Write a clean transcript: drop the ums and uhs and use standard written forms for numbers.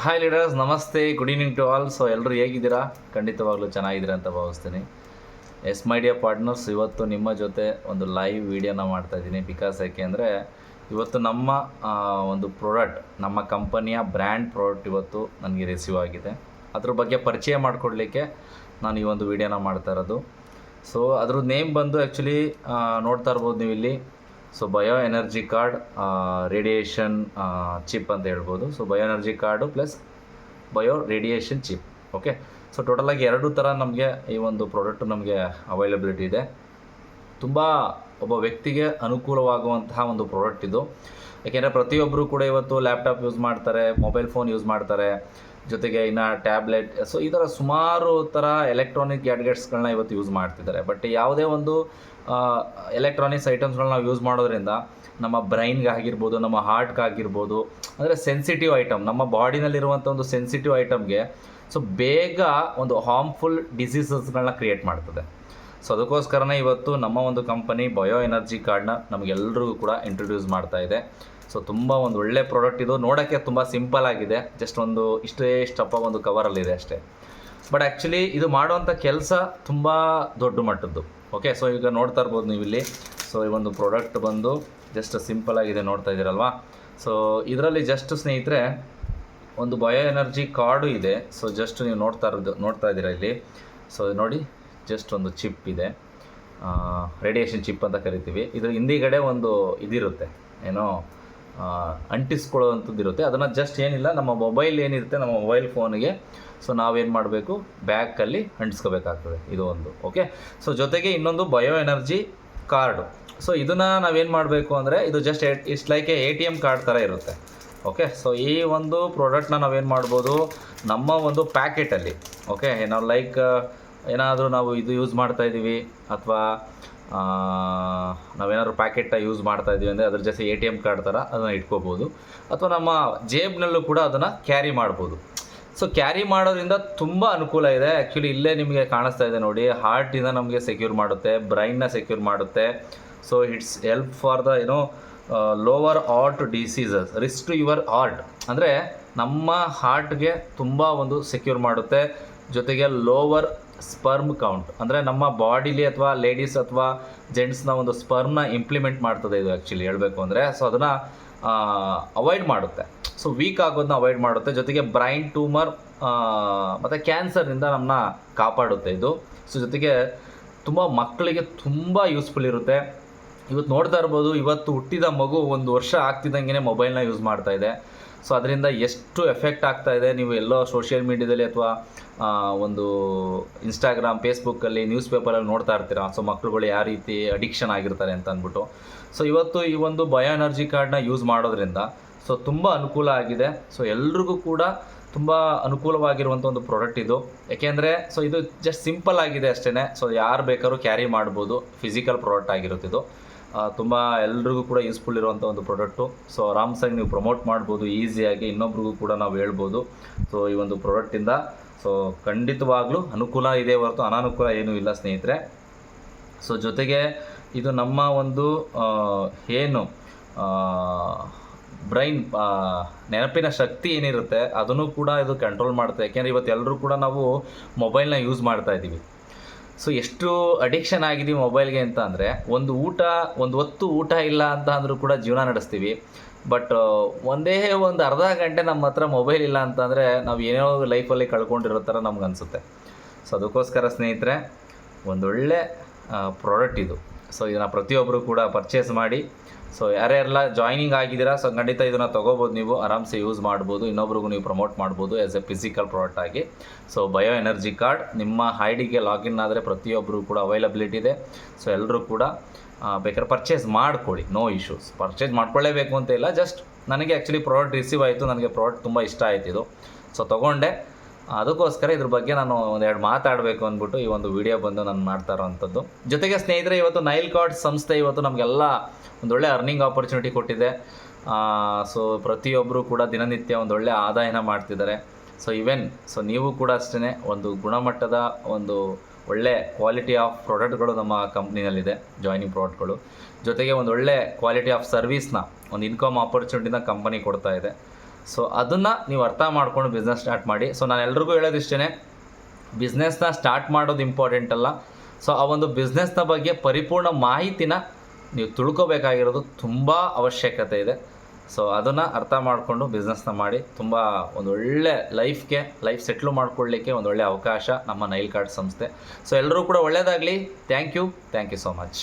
Hi leaders, ನಮಸ್ತೆ, good evening to all. So ಎಲ್ಲರೂ ಹೇಗಿದ್ದೀರಾ? ಖಂಡಿತವಾಗ್ಲೂ ಚೆನ್ನಾಗಿದ್ದೀರಾ ಅಂತ ಭಾವಿಸ್ತೀನಿ. ಎಸ್ ಮೈ ಡಿಯರ್ ಪಾರ್ಟ್ನರ್ಸ್, ಇವತ್ತು ನಿಮ್ಮ ಜೊತೆ ಒಂದು ಲೈವ್ ವೀಡಿಯೋನ ಮಾಡ್ತಾಯಿದ್ದೀನಿ. ಬಿಕಾಸ್ ಯಾಕೆಂದರೆ ಇವತ್ತು ನಮ್ಮ ಒಂದು ಪ್ರಾಡಕ್ಟ್, ನಮ್ಮ ಕಂಪನಿಯ ಬ್ರ್ಯಾಂಡ್ ಪ್ರಾಡಕ್ಟ್ ಇವತ್ತು ನನಗೆ ರಿಸೀವ್ ಆಗಿದೆ. ಅದ್ರ ಬಗ್ಗೆ ಪರಿಚಯ ಮಾಡಿಕೊಡ್ಲಿಕ್ಕೆ ನಾನು ಈ ಒಂದು ವೀಡಿಯೋನ ಮಾಡ್ತಾ ಇರೋದು. ಸೊ ಅದ್ರ ನೇಮ್ ಬಂದು ಆ್ಯಕ್ಚುಲಿ ನೋಡ್ತಾ ಇರ್ಬೋದು ನೀವು ಇಲ್ಲಿ. So bio energy card radiation chip ಅಂತ ಹೇಳ್ಬೋದು. So bio energy card plus bio radiation chip. Okay, so ಟೋಟಲಾಗಿ ಎರಡು ಥರ ನಮಗೆ ಈ ಒಂದು ಪ್ರಾಡಕ್ಟು ನಮಗೆ ಅವೈಲಬಿಲಿಟಿ ಇದೆ. ತುಂಬ ಒಬ್ಬ ವ್ಯಕ್ತಿಗೆ ಅನುಕೂಲವಾಗುವಂತಹ ಒಂದು ಪ್ರಾಡಕ್ಟ್ ಇದು. ಯಾಕೆಂದರೆ ಪ್ರತಿಯೊಬ್ಬರು ಕೂಡ ಇವತ್ತು ಲ್ಯಾಪ್ಟಾಪ್ ಯೂಸ್ ಮಾಡ್ತಾರೆ, ಮೊಬೈಲ್ ಫೋನ್ ಯೂಸ್ ಮಾಡ್ತಾರೆ, ಜೊತೆಗೆ ಇನ್ನು ಟ್ಯಾಬ್ಲೆಟ್. ಸೊ ಈ ಥರ ಸುಮಾರು ಥರ ಎಲೆಕ್ಟ್ರಾನಿಕ್ ಗ್ಯಾಡ್ಗೆಟ್ಸ್ಗಳನ್ನ ಇವತ್ತು ಯೂಸ್ ಮಾಡ್ತಿದ್ದಾರೆ. ಬಟ್ ಯಾವುದೇ ಒಂದು ಎಲೆಕ್ಟ್ರಾನಿಕ್ಸ್ ಐಟಮ್ಸ್ಗಳನ್ನ ನಾವು ಯೂಸ್ ಮಾಡೋದ್ರಿಂದ ನಮ್ಮ ಬ್ರೈನ್ಗೆ ಆಗಿರ್ಬೋದು, ನಮ್ಮ ಹಾರ್ಟ್ಗೆ ಆಗಿರ್ಬೋದು, ಅಂದರೆ ಸೆನ್ಸಿಟಿವ್ ಐಟಮ್, ನಮ್ಮ ಬಾಡಿನಲ್ಲಿರುವಂಥ ಒಂದು ಸೆನ್ಸಿಟಿವ್ ಐಟಮ್ಗೆ ಸೊ ಬೇಗ ಒಂದು ಹಾರ್ಮ್ಫುಲ್ ಡಿಸೀಸಸ್ಗಳನ್ನ ಕ್ರಿಯೇಟ್ ಮಾಡ್ತದೆ. ಸೊ ಅದಕ್ಕೋಸ್ಕರನೇ ಇವತ್ತು ನಮ್ಮ ಒಂದು ಕಂಪನಿ ಬಯೋ ಎನರ್ಜಿ ಕಾರ್ಡ್ನ ನಮಗೆಲ್ಲರಿಗೂ ಕೂಡ ಇಂಟ್ರೊಡ್ಯೂಸ್ ಮಾಡ್ತಾ ಇದೆ. ಸೊ ತುಂಬ ಒಂದು ಒಳ್ಳೆ ಪ್ರಾಡಕ್ಟ್ ಇದು. ನೋಡೋಕ್ಕೆ ತುಂಬ ಸಿಂಪಲ್ ಆಗಿದೆ, ಜಸ್ಟ್ ಒಂದು ಇಷ್ಟಪ್ಪ ಒಂದು ಕವರಲ್ಲಿದೆ ಅಷ್ಟೇ. ಬಟ್ ಆ್ಯಕ್ಚುಲಿ ಇದು ಮಾಡುವಂಥ ಕೆಲಸ ತುಂಬ ದೊಡ್ಡ ಮಟ್ಟದ್ದು. ಓಕೆ, ಸೊ ಈಗ ನೋಡ್ತಾ ಇರ್ಬೋದು ನೀವು ಇಲ್ಲಿ. ಸೊ ಈ ಒಂದು ಪ್ರಾಡಕ್ಟ್ ಬಂದು ಜಸ್ಟ್ ಸಿಂಪಲ್ ಆಗಿದೆ, ನೋಡ್ತಾ ಇದ್ದೀರಲ್ವಾ. ಸೊ ಇದರಲ್ಲಿ ಜಸ್ಟ್ ಸ್ನೇಹಿತರೆ ಒಂದು ಬಯೋ ಎನರ್ಜಿ ಕಾರ್ಡು ಇದೆ. ಸೊ ಜಸ್ಟ್ ನೀವು ನೋಡ್ತಾ ಇದ್ದೀರಾ ಇಲ್ಲಿ. ಸೊ ನೋಡಿ, ಜಸ್ಟ್ ಒಂದು ಚಿಪ್ ಇದೆ, ರೇಡಿಯೇಷನ್ ಚಿಪ್ ಅಂತ ಕರಿತೀವಿ. ಇದ್ರ ಹಿಂದಿಗಡೆ ಒಂದು ಇದಿರುತ್ತೆ, ಏನೋ ಅಂಟಿಸ್ಕೊಳ್ಳೋವಂಥದ್ದು ಇರುತ್ತೆ. ಅದನ್ನು ಜಸ್ಟ್ ಏನಿಲ್ಲ, ನಮ್ಮ ಮೊಬೈಲ್ ಏನಿರುತ್ತೆ, ನಮ್ಮ ಮೊಬೈಲ್ ಫೋನಿಗೆ ಸೊ ನಾವೇನು ಮಾಡಬೇಕು, ಬ್ಯಾಕಲ್ಲಿ ಅಂಟಿಸ್ಕೋಬೇಕಾಗ್ತದೆ, ಇದು ಒಂದು. ಓಕೆ, ಸೊ ಜೊತೆಗೆ ಇನ್ನೊಂದು ಬಯೋ ಎನರ್ಜಿ ಕಾರ್ಡು. ಸೊ ಇದನ್ನು ನಾವೇನು ಮಾಡಬೇಕು ಅಂದರೆ, ಇದು just it's like ATM card ಥರ ಇರುತ್ತೆ. ಓಕೆ, ಸೊ ಈ ಒಂದು ಪ್ರಾಡಕ್ಟ್ನ ನಾವೇನು ಮಾಡ್ಬೋದು, ನಮ್ಮ ಒಂದು ಪ್ಯಾಕೆಟಲ್ಲಿ, ಓಕೆ, ನಾವು ಲೈಕ್ ಏನಾದರೂ ನಾವು ಇದು ಯೂಸ್ ಮಾಡ್ತಾಯಿದ್ದೀವಿ ಅಥವಾ ನಾವೇನಾದ್ರು ಪ್ಯಾಕೆಟ್ನ ಯೂಸ್ ಮಾಡ್ತಾಯಿದ್ದೀವಿ ಅಂದರೆ ಅದ್ರ ಜೊತೆ ATM ಕಾರ್ಡ್ ಥರ ಅದನ್ನು ಇಟ್ಕೋಬೋದು. ಅಥವಾ ನಮ್ಮ ಜೇಬ್ನಲ್ಲೂ ಕೂಡ ಅದನ್ನು ಕ್ಯಾರಿ ಮಾಡ್ಬೋದು. ಸೊ ಕ್ಯಾರಿ ಮಾಡೋದ್ರಿಂದ ತುಂಬ ಅನುಕೂಲ ಇದೆ. ಆ್ಯಕ್ಚುಲಿ ಇಲ್ಲೇ ನಿಮಗೆ ಕಾಣಿಸ್ತಾ ಇದೆ ನೋಡಿ, ಹಾರ್ಟಿಂದ ನಮಗೆ ಸೆಕ್ಯೂರ್ ಮಾಡುತ್ತೆ, ಬ್ರೈನ್ನ ಸೆಕ್ಯೂರ್ ಮಾಡುತ್ತೆ. So it's help for the lower heart diseases, risk to your heart. ಅಂದರೆ ನಮ್ಮ ಹಾರ್ಟ್ಗೆ ತುಂಬ ಒಂದು ಸೆಕ್ಯೂರ್ ಮಾಡುತ್ತೆ. ಜೊತೆಗೆ ಲೋವರ್ ಸ್ಪರ್ಮ್ ಕೌಂಟ್, ಅಂದರೆ ನಮ್ಮ ಬಾಡಿಲಿ ಅಥವಾ ಲೇಡೀಸ್ ಅಥವಾ ಜೆಂಟ್ಸ್ನ ಒಂದು ಸ್ಪರ್ಮ್ನ ಇಂಪ್ಲಿಮೆಂಟ್ ಮಾಡ್ತದೆ ಇದು ಆ್ಯಕ್ಚುಲಿ ಹೇಳಬೇಕು ಅಂದರೆ. ಸೊ ಅದನ್ನು ಅವಾಯ್ಡ್ ಮಾಡುತ್ತೆ. ಸೊ ವೀಕ್ ಆಗೋದನ್ನ ಅವಾಯ್ಡ್ ಮಾಡುತ್ತೆ. ಜೊತೆಗೆ ಬ್ರೈನ್ ಟ್ಯೂಮರ್ ಮತ್ತು ಕ್ಯಾನ್ಸರ್ನಿಂದ ನಮ್ಮನ್ನ ಕಾಪಾಡುತ್ತೆ ಇದು. ಸೊ ಜೊತೆಗೆ ತುಂಬ ಮಕ್ಕಳಿಗೆ ತುಂಬ ಯೂಸ್ಫುಲ್ ಇರುತ್ತೆ. ಇವತ್ತು ನೋಡ್ತಾ ಇರ್ಬೋದು, ಇವತ್ತು ಹುಟ್ಟಿದ ಮಗು 1 ವರ್ಷ ಆಗ್ತಿದ್ದಂಗೆ ಮೊಬೈಲ್ನ ಯೂಸ್ ಮಾಡ್ತಾ ಇದೆ. ಸೊ ಅದರಿಂದ ಎಷ್ಟು ಎಫೆಕ್ಟ್ ಆಗ್ತಾ ಇದೆ, ನೀವು ಎಲ್ಲೋ ಸೋಷಿಯಲ್ ಮೀಡ್ಯಾದಲ್ಲಿ ಅಥವಾ ಒಂದು ಇನ್ಸ್ಟಾಗ್ರಾಮ್, ಫೇಸ್ಬುಕ್ಕಲ್ಲಿ, ನ್ಯೂಸ್ ಪೇಪರಲ್ಲಿ ನೋಡ್ತಾ ಇರ್ತೀರ. ಸೊ ಮಕ್ಕಳುಗಳು ಯಾವ ರೀತಿ ಅಡಿಕ್ಷನ್ ಆಗಿರ್ತಾರೆ ಅಂತ ಅಂದ್ಬಿಟ್ಟು. ಸೊ ಇವತ್ತು ಈ ಒಂದು ಬಯೋ ಎನರ್ಜಿ ಕಾರ್ಡ್ನ ಯೂಸ್ ಮಾಡೋದ್ರಿಂದ ಸೊ ತುಂಬ ಅನುಕೂಲ ಆಗಿದೆ. ಸೊ ಎಲ್ರಿಗೂ ಕೂಡ ತುಂಬ ಅನುಕೂಲವಾಗಿರುವಂಥ ಒಂದು ಪ್ರಾಡಕ್ಟ್ ಇದು. ಏಕೆಂದರೆ ಸೊ ಇದು ಜಸ್ಟ್ ಸಿಂಪಲ್ ಆಗಿದೆ ಅಷ್ಟೇ. ಸೊ ಯಾರು ಬೇಕಾದ್ರೂ ಕ್ಯಾರಿ ಮಾಡ್ಬೋದು, ಫಿಸಿಕಲ್ ಪ್ರಾಡಕ್ಟ್ ಆಗಿರುತ್ತೆ ಇದು. ತುಂಬ ಎಲ್ರಿಗೂ ಕೂಡ ಯೂಸ್ಫುಲ್ ಇರುವಂಥ ಒಂದು ಪ್ರಾಡಕ್ಟು. ಸೊ ಆರಾಮ್ಸಾಗಿ ನೀವು ಪ್ರಮೋಟ್ ಮಾಡ್ಬೋದು ಈಸಿಯಾಗಿ, ಇನ್ನೊಬ್ರಿಗೂ ಕೂಡ ನಾವು ಹೇಳ್ಬೋದು. ಸೊ ಈ ಒಂದು ಪ್ರಾಡಕ್ಟಿಂದ ಸೊ ಖಂಡಿತವಾಗ್ಲೂ ಅನುಕೂಲ ಇದೆ ಹೊರತು ಅನಾನುಕೂಲ ಏನೂ ಇಲ್ಲ ಸ್ನೇಹಿತರೆ. ಸೊ ಜೊತೆಗೆ ಇದು ನಮ್ಮ ಒಂದು ಏನು ಬ್ರೈನ್ ನೆನಪಿನ ಶಕ್ತಿ ಏನಿರುತ್ತೆ ಅದನ್ನು ಕೂಡ ಇದು ಕಂಟ್ರೋಲ್ ಮಾಡುತ್ತೆ. ಯಾಕೆಂದರೆ ಇವತ್ತು ಎಲ್ಲರೂ ಕೂಡ ನಾವು ಮೊಬೈಲ್ನ ಯೂಸ್ ಮಾಡ್ತಾ ಇದ್ದೀವಿ. ಸೊ ಎಷ್ಟು ಅಡಿಕ್ಷನ್ ಆಗಿದ್ದೀವಿ ಮೊಬೈಲ್ಗೆ ಅಂತ ಅಂದರೆ, ಒಂದು ಹೊತ್ತು ಊಟ ಇಲ್ಲ ಅಂತ ಅಂದರೂ ಕೂಡ ಜೀವನ ನಡೆಸ್ತೀವಿ. ಬಟ್ ಒಂದೇ ಒಂದು ಅರ್ಧ ಗಂಟೆ ನಮ್ಮ ಹತ್ರ ಮೊಬೈಲ್ ಇಲ್ಲ ಅಂತಂದರೆ ನಾವು ಏನೋ ಲೈಫಲ್ಲಿ ಕಳ್ಕೊಂಡಿರೋ ಥರ ನಮ್ಗೆ ಅನಿಸುತ್ತೆ. ಸೊ ಅದಕ್ಕೋಸ್ಕರ ಸ್ನೇಹಿತರೆ ಒಂದೊಳ್ಳೆ ಪ್ರಾಡಕ್ಟ್ ಇದು. ಸೊ ಇದನ್ನು ಪ್ರತಿಯೊಬ್ಬರು ಕೂಡ ಪರ್ಚೇಸ್ ಮಾಡಿ. ಸೊ ಯಾರ್ಯಾರೆಲ್ಲ ಜಾಯ್ನಿಂಗ್ ಆಗಿದ್ದೀರಾ, ಸೊ ಖಂಡಿತ ಇದನ್ನು ತೊಗೋಬೋದು, ನೀವು ಆರಾಮ್ಸೆ ಯೂಸ್ ಮಾಡ್ಬೋದು, ಇನ್ನೊಬ್ರಿಗೂ ನೀವು ಪ್ರಮೋಟ್ ಮಾಡ್ಬೋದು ಆ್ಯಸ್ ಎ ಫಿಸಿಕಲ್ ಪ್ರಾಡಕ್ಟ್ ಆಗಿ. ಸೊ ಬಯೋ ಎನರ್ಜಿ ಕಾರ್ಡ್ ನಿಮ್ಮ ಐಡಿಗೆ ಲಾಗಿನ್ ಆದರೆ ಪ್ರತಿಯೊಬ್ಬರು ಕೂಡ ಅವೈಲಬಿಲಿಟಿ ಇದೆ. ಸೊ ಎಲ್ಲರೂ ಕೂಡ ಬೇಕಾದ್ರೆ ಪರ್ಚೇಸ್ ಮಾಡ್ಕೊಳ್ಳಿ, ನೋ ಇಶ್ಯೂಸ್. ಪರ್ಚೇಸ್ ಮಾಡ್ಕೊಳ್ಳೇಬೇಕು ಅಂತ ಇಲ್ಲ, ಜಸ್ಟ್ ನನಗೆ ಆ್ಯಕ್ಚುಲಿ ಪ್ರಾಡಕ್ಟ್ ರಿಸೀವ್ ಆಯಿತು, ನನಗೆ ಪ್ರಾಡಕ್ಟ್ ತುಂಬ ಇಷ್ಟ ಆಯ್ತು ಇದು. ಸೊ ತೊಗೊಂಡೆ, ಅದಕ್ಕೋಸ್ಕರ ಇದ್ರ ಬಗ್ಗೆ ನಾನು ಒಂದೆರಡು ಮಾತಾಡಬೇಕು ಅಂದ್ಬಿಟ್ಟು ಈ ಒಂದು ವಿಡಿಯೋ ಬಂದು ನಾನು ಮಾಡ್ತಾ ಇರೋವಂಥದ್ದು. ಜೊತೆಗೆ ಸ್ನೇಹಿತರೆ, ಇವತ್ತು ನೈಲ್ ಕಾರ್ಡ್ ಸಂಸ್ಥೆ ಇವತ್ತು ನಮಗೆಲ್ಲ ಒಂದೊಳ್ಳೆ ಅರ್ನಿಂಗ್ ಆಪರ್ಚುನಿಟಿ ಕೊಟ್ಟಿದೆ. ಸೊ ಪ್ರತಿಯೊಬ್ಬರು ಕೂಡ ದಿನನಿತ್ಯ ಒಂದೊಳ್ಳೆ ಆದಾಯನ ಮಾಡ್ತಿದ್ದಾರೆ. ಸೊ ಸೊ ನೀವು ಕೂಡ ಅಷ್ಟೇ ಒಂದು ಗುಣಮಟ್ಟದ ಒಂದು ಒಳ್ಳೆ ಕ್ವಾಲಿಟಿ ಆಫ್ ಪ್ರಾಡಕ್ಟ್ಗಳು ನಮ್ಮ ಕಂಪ್ನಿನಲ್ಲಿದೆ, ಜಾಯ್ನಿಂಗ್ ಪ್ರಾಡಕ್ಟ್ಗಳು. ಜೊತೆಗೆ ಒಂದು ಒಳ್ಳೆ ಕ್ವಾಲಿಟಿ ಆಫ್ ಸರ್ವಿಸ್ನ, ಒಂದು ಇನ್ಕಮ್ ಆಪರ್ಚುನಿಟಿನ ಕಂಪನಿ ಕೊಡ್ತಾ ಇದೆ. ಸೊ ಅದನ್ನು ನೀವು ಅರ್ಥ ಮಾಡ್ಕೊಂಡು ಬಿಸ್ನೆಸ್ ಸ್ಟಾರ್ಟ್ ಮಾಡಿ. ಸೊ ನಾನು ಎಲ್ರಿಗೂ ಹೇಳೋದಿಷ್ಟೇ, ಬಿಸ್ನೆಸ್ನ ಸ್ಟಾರ್ಟ್ ಮಾಡೋದು ಇಂಪಾರ್ಟೆಂಟ್ ಅಲ್ಲ. ಸೊ ಆ ಒಂದು ಬಿಸ್ನೆಸ್ನ ಬಗ್ಗೆ ಪರಿಪೂರ್ಣ ಮಾಹಿತಿನ ನೀವು ತಿಳ್ಕೊಬೇಕಾಗಿರೋದು ತುಂಬ ಅವಶ್ಯಕತೆ ಇದೆ. ಸೊ ಅದನ್ನು ಅರ್ಥ ಮಾಡಿಕೊಂಡು ಬಿಸ್ನೆಸ್ನ ಮಾಡಿ ತುಂಬ ಒಂದೊಳ್ಳೆ ಲೈಫ್ ಸೆಟ್ಲು ಮಾಡ್ಕೊಳ್ಳಿಕ್ಕೆ ಒಂದೊಳ್ಳೆ ಅವಕಾಶ ನಮ್ಮ ನೈಲ್ ಕಾರ್ಡ್ ಸಂಸ್ಥೆ. ಸೊ ಎಲ್ಲರೂ ಕೂಡ ಒಳ್ಳೆಯದಾಗಲಿ. Thank you so much.